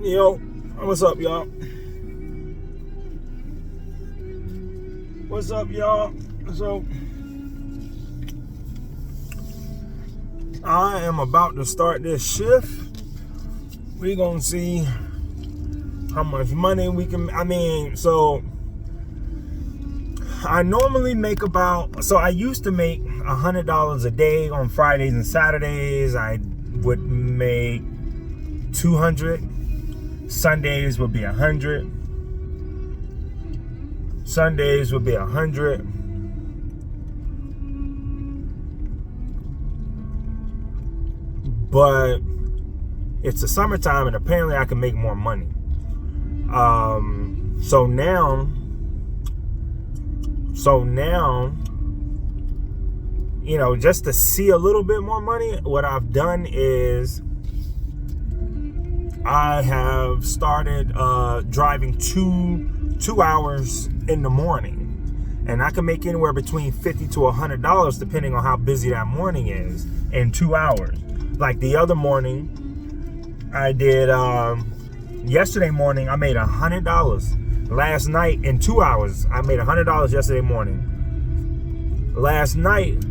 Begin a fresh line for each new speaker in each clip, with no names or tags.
Yo, what's up, y'all? What's up, y'all? So, I am about to start this shift. We're gonna see how much money we can. So I normally make I used to make $100 a day on Fridays and Saturdays. I would make 200. Sundays would be 100. Sundays would be 100. But it's the summertime, and apparently I can make more money. So now, just to see a little bit more money, what I've done is I have started driving two hours in the morning, and I can make anywhere between $50 to $100 depending on how busy that morning is in 2 hours. Like the other morning, I did. Yesterday morning, I made $100. Last night in 2 hours, I made $100 yesterday morning. Last night,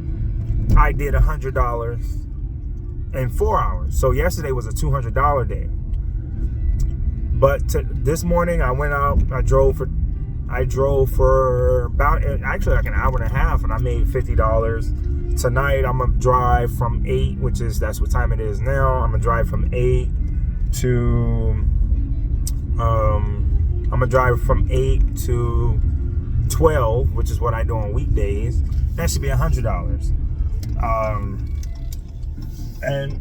I did $100 in 4 hours. So yesterday was a $200 day. But this morning, I went out. I drove for about actually like an hour and a half, and I made $50. Tonight, I'm gonna drive from 8, that's what time it is now. I'm gonna drive from 8 to 12, which is what I do on weekdays. That should be $100. And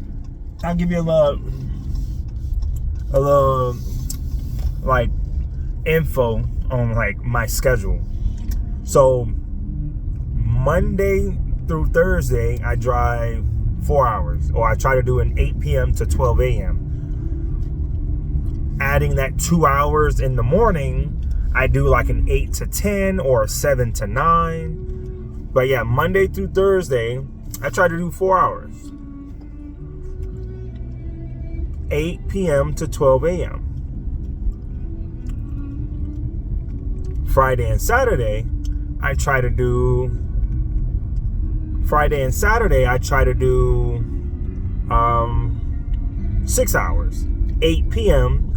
I'll give you a little like info on like my schedule. So Monday through Thursday, I drive 4 hours, or I try to do an 8 p.m. to 12 a.m. Adding that 2 hours in the morning, I do like an 8 to 10 or a 7 to 9. But yeah, Monday through Thursday, I try to do 4 hours. 8 p.m. to 12 a.m. Friday and Saturday, I try to do 6 hours. 8 p.m.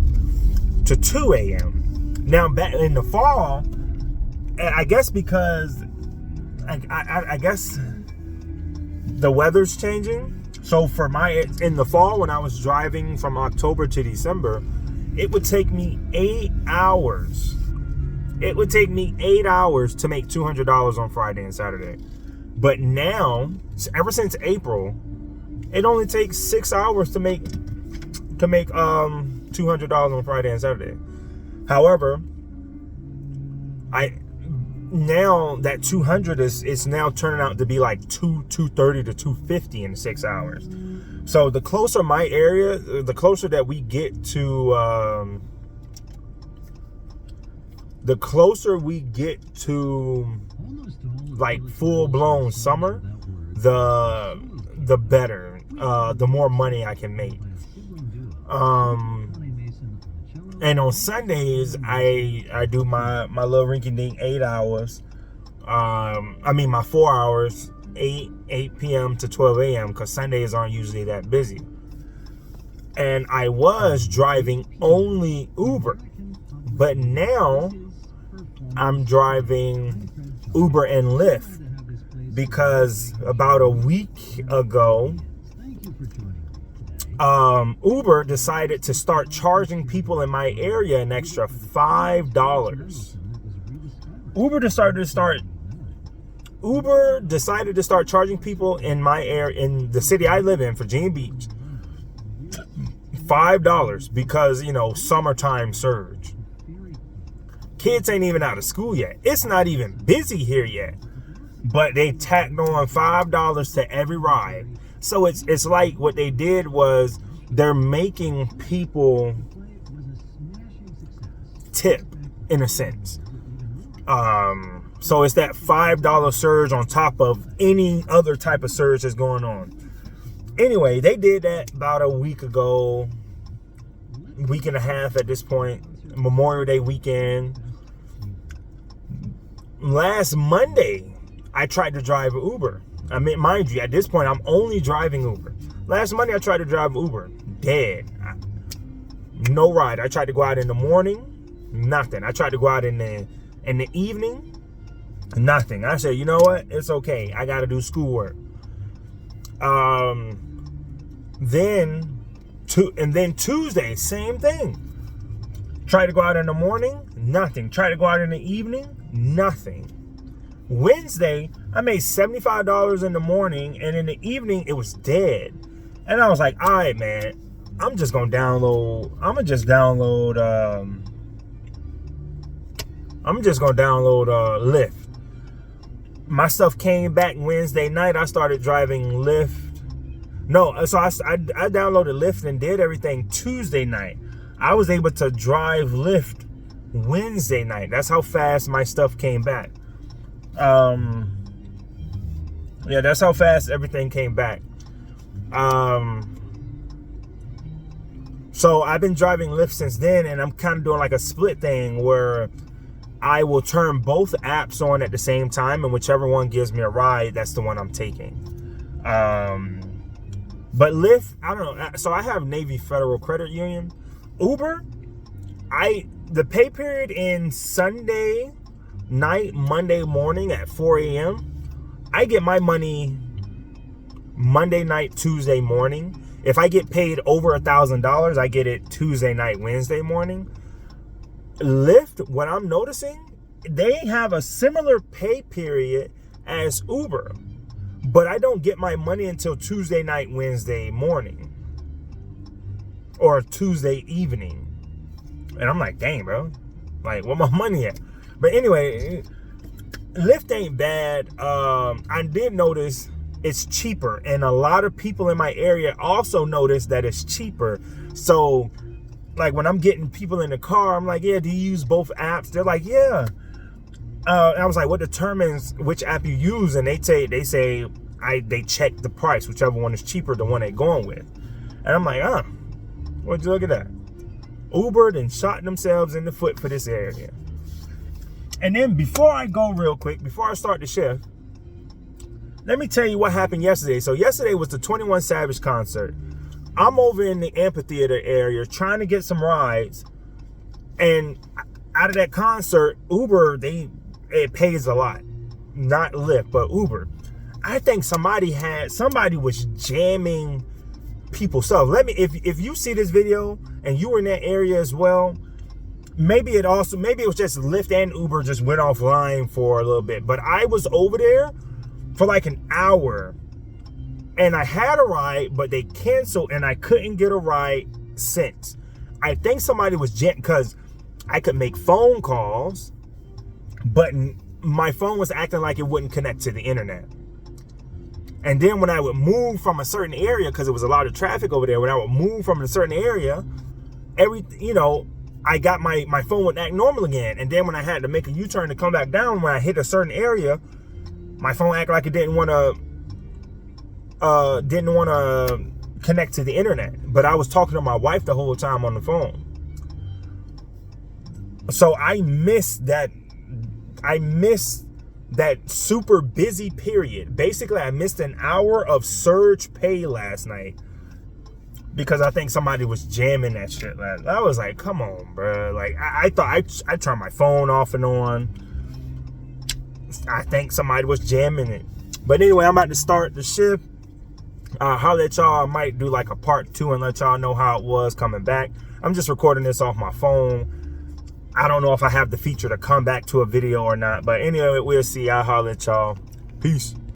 to 2 a.m. Now, back in the fall, I guess because I guess the weather's changing. So in the fall, when I was driving from October to December, it would take me 8 hours. It would take me 8 hours to make $200 on Friday and Saturday. But now, ever since April, it only takes 6 hours to make $200 on Friday and Saturday. However, now that 200 is now turning out to be like 230 to 250 in 6 hours. So the closer my area, the closer that we get to like full-blown summer, the better, the more money I can make. And on Sundays, I do my little rinky-dink 8 hours. My 4 hours, 8 p.m. to 12 a.m. because Sundays aren't usually that busy. And I was driving only Uber, but now I'm driving Uber and Lyft because about a week ago, Uber decided to start charging people in my area an extra $5. Uber decided to start charging people in my area, in the city I live in, Virginia Beach, $5 because, summertime surge. Kids ain't even out of school yet. It's not even busy here yet. But they tacked on $5 to every ride. So it's like what they did was they're making people tip in a sense. So it's that $5 surge on top of any other type of surge that's going on. Anyway, they did that about a week ago. week and a half at this point. Memorial Day weekend. Last Monday, I tried to drive Uber. I mean, mind you, at this point, I'm only driving Uber. Last Monday, I tried to drive Uber. Dead. No ride. I tried to go out in the morning. Nothing. I tried to go out in the evening. Nothing. I said, you know what? It's okay. I got to do schoolwork. Then Tuesday, same thing. Try to go out in the morning, nothing. Try to go out in the evening, nothing. Wednesday, I made $75 in the morning, and in the evening, it was dead. And I was like, all right, man, I'm just gonna download Lyft. My stuff came back Wednesday night. I started driving Lyft. No, so I downloaded Lyft and did everything Tuesday night. I was able to drive Lyft Wednesday night. That's how fast my stuff came back. Yeah, that's how fast everything came back. So I've been driving Lyft since then, and I'm kind of doing like a split thing where I will turn both apps on at the same time, and whichever one gives me a ride, that's the one I'm taking. But Lyft, I don't know. So I have Navy Federal Credit Union. Uber, the pay period in Sunday night, Monday morning at 4 a.m. I get my money Monday night, Tuesday morning. If I get paid over $1,000, I get it Tuesday night, Wednesday morning. Lyft, what I'm noticing, they have a similar pay period as Uber, but I don't get my money until Tuesday night, Wednesday morning, or Tuesday evening. And I'm like, dang, bro, like, where my money at? But anyway, Lyft ain't bad. I did notice it's cheaper, and a lot of people in my area also notice that it's cheaper. So like when I'm getting people in the car, I'm like, yeah, do you use both apps? They're like, yeah. I was like, what determines which app you use? And they say they check the price, whichever one is cheaper, the one they're going with. And I'm like, would you look at that? Uber and shot themselves in the foot for this area. And then before I go real quick, before I start the shift, let me tell you what happened yesterday. So yesterday was the 21 Savage concert. I'm over in the amphitheater area trying to get some rides. And out of that concert, Uber, it pays a lot. Not Lyft, but Uber. I think somebody was jamming people's stuff. If you see this video and you were in that area as well, maybe it was just Lyft and Uber just went offline for a little bit. But I was over there for like an hour, and I had a ride, but they canceled, and I couldn't get a ride since. I think somebody was because I could make phone calls, but my phone was acting like it wouldn't connect to the internet. And then when I would move from a certain area, because there was a lot of traffic over there, when I would move from a certain area, I got my phone would act normal again. And then when I had to make a U-turn to come back down, when I hit a certain area, my phone acted like it didn't want to connect to the internet. But I was talking to my wife the whole time on the phone. So I missed that super busy period. Basically, I missed an hour of surge pay last night because I think somebody was jamming that shit. I was like, come on, bro. Like, I thought I turned my phone off and on. I think somebody was jamming it. But anyway, I'm about to start the shift. Holler at y'all. I might do like a part 2 and let y'all know how it was coming back. I'm just recording this off my phone. I don't know if I have the feature to come back to a video or not. But anyway, we'll see. I'll holler at y'all. Peace.